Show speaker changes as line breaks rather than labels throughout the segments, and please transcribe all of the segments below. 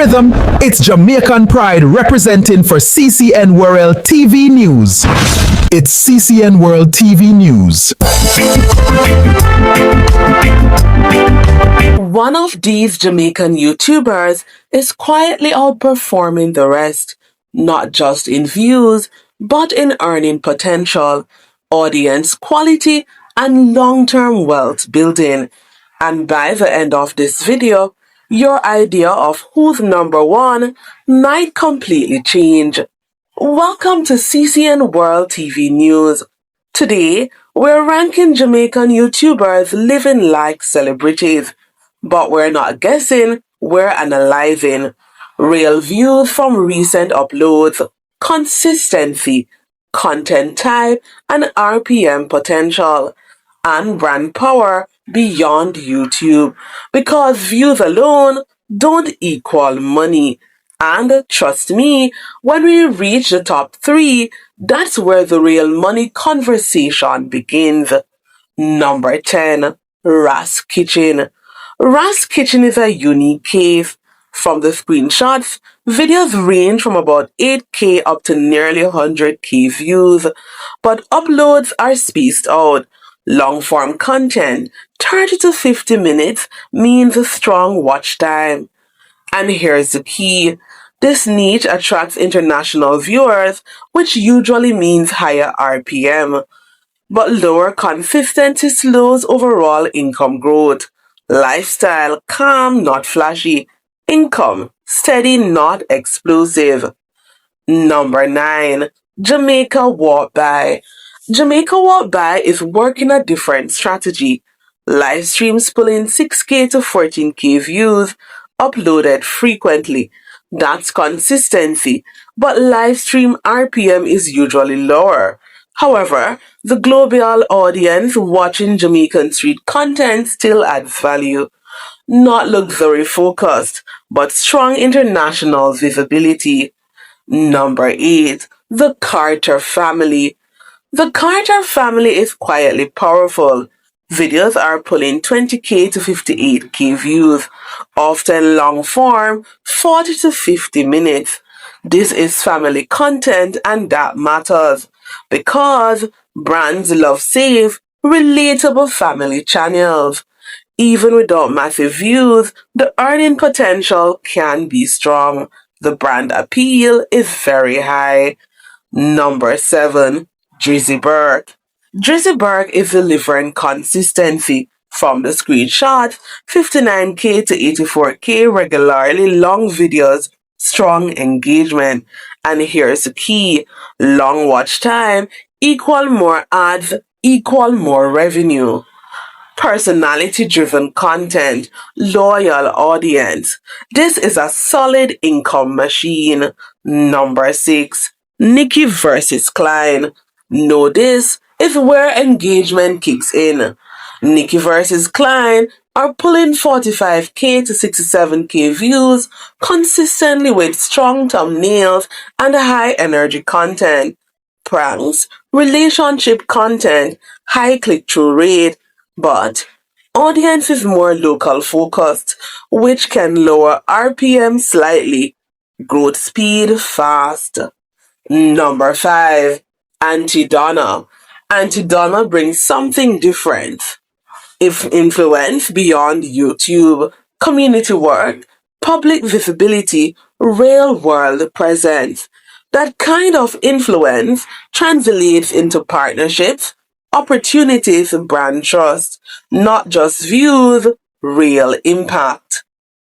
rhythm, it's Jamaican pride representing for CCN World TV News. It's CCN World TV News.
One of these Jamaican YouTubers is quietly outperforming the rest, not just in views, but in earning potential, audience quality, and long-term wealth building. And by the end of this video, your idea of who's number one might completely change. Welcome to CCN World TV News. Today, we're ranking Jamaican YouTubers living like celebrities. But we're not guessing, we're analyzing. Real views from recent uploads, consistency, content type, and RPM potential, and brand power beyond YouTube. Because views alone don't equal money. And trust me, when we reach the top 3, that's where the real money conversation begins. Number 10, Ras Kitchen. Ras Kitchen is a unique case. From the screenshots, videos range from about 8K up to nearly 100K views, but uploads are spaced out. Long-form content, 30 to 50 minutes, means a strong watch time. And here's the key. This niche attracts international viewers, which usually means higher RPM. But lower consistency slows overall income growth. Lifestyle, calm, not flashy. Income, steady, not explosive. Number 9, Jamaica Walk By. Jamaica Walk By is working a different strategy. Live streams pulling 6K to 14K views, uploaded frequently. That's consistency, but live stream RPM is usually lower. However, the global audience watching Jamaican street content still adds value. Not luxury focused, but strong international visibility. Number 8, the Carter family. The Carter family is quietly powerful. Videos are pulling 20K to 58K views, often long form, 40 to 50 minutes. This is family content and that matters because brands love safe, relatable family channels. Even without massive views, the earning potential can be strong. The brand appeal is very high. Number 7, Drizzy Burke. Drizzy Burke is delivering consistency. From the screenshot, 59K to 84K regularly, long videos, strong engagement. And here's the key. Long watch time equal more ads, equal more revenue. Personality-driven content, loyal audience. This is a solid income machine. Number 6, Nickii versus Kylne. Know this is where engagement kicks in. Nickii versus Kylne are pulling 45K to 67K views consistently with strong thumbnails and high energy content. Pranks, relationship content, high click-through rate, but audience is more local focused, which can lower RPM slightly. Growth speed fast. Number 5, Anty Donna. Anty Donna brings something different. If influence beyond YouTube, community work, public visibility, real world presence. That kind of influence translates into partnerships, opportunities, brand trust, not just views, real impact.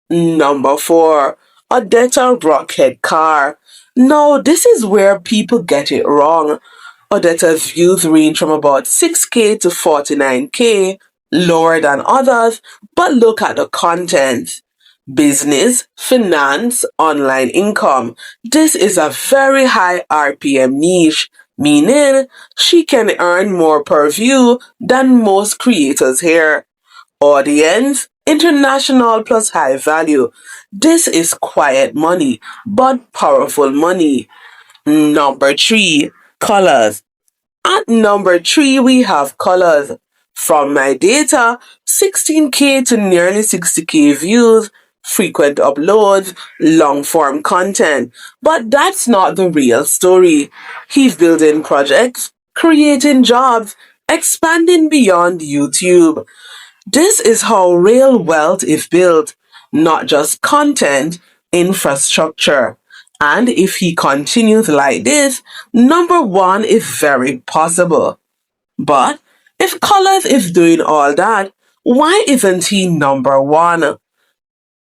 Number 4, Odetta Rockhead-Kerr. Now, this is where people get it wrong. Odetta's views range from about 6K to 49K, lower than others, but look at the content. Business, finance, online income. This is a very high RPM niche, meaning she can earn more per view than most creators here. Audience, international plus high value. This is quiet money, but powerful money. Number 3, Colaz. At number 3, we have Colaz. From my data, 16K to nearly 60K views, frequent uploads, long-form content. But that's not the real story. He's building projects, creating jobs, expanding beyond YouTube. This is how real wealth is built, not just content, infrastructure. And if he continues like this, number one is very possible. But if Colaz is doing all that, why isn't he number one?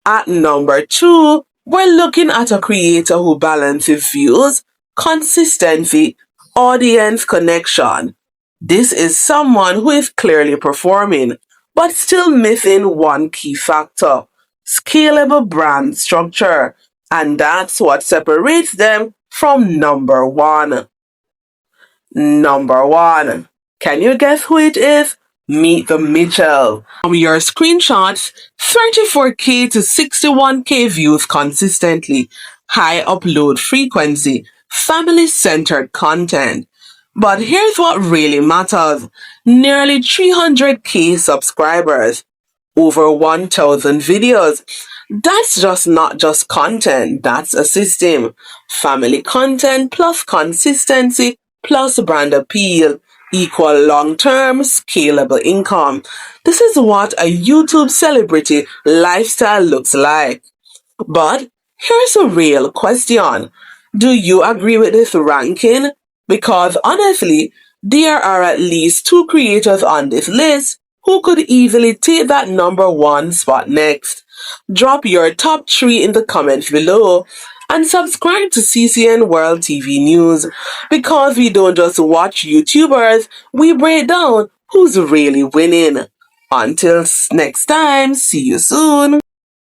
At number two, we're looking at a creator who balances views, consistency, audience connection. This is someone who is clearly performing, but still missing one key factor: scalable brand structure. And that's what separates them from number one. Number one. Can you guess who it is? Meet the Mitchell. From your screenshots, 34K to 61K views consistently, high upload frequency, family-centered content. But here's what really matters. Nearly 300K subscribers, over 1,000 videos. That's just not just content, that's a system. Family content plus consistency plus brand appeal equal long-term scalable income. This is what a YouTube celebrity lifestyle looks like. But here's a real question. Do you agree with this ranking? Because honestly, there are at least two creators on this list who could easily take that number one spot next. Drop your top three in the comments below and subscribe to CCN World TV News, because we don't just watch YouTubers, we break down who's really winning. Until next time, see you soon.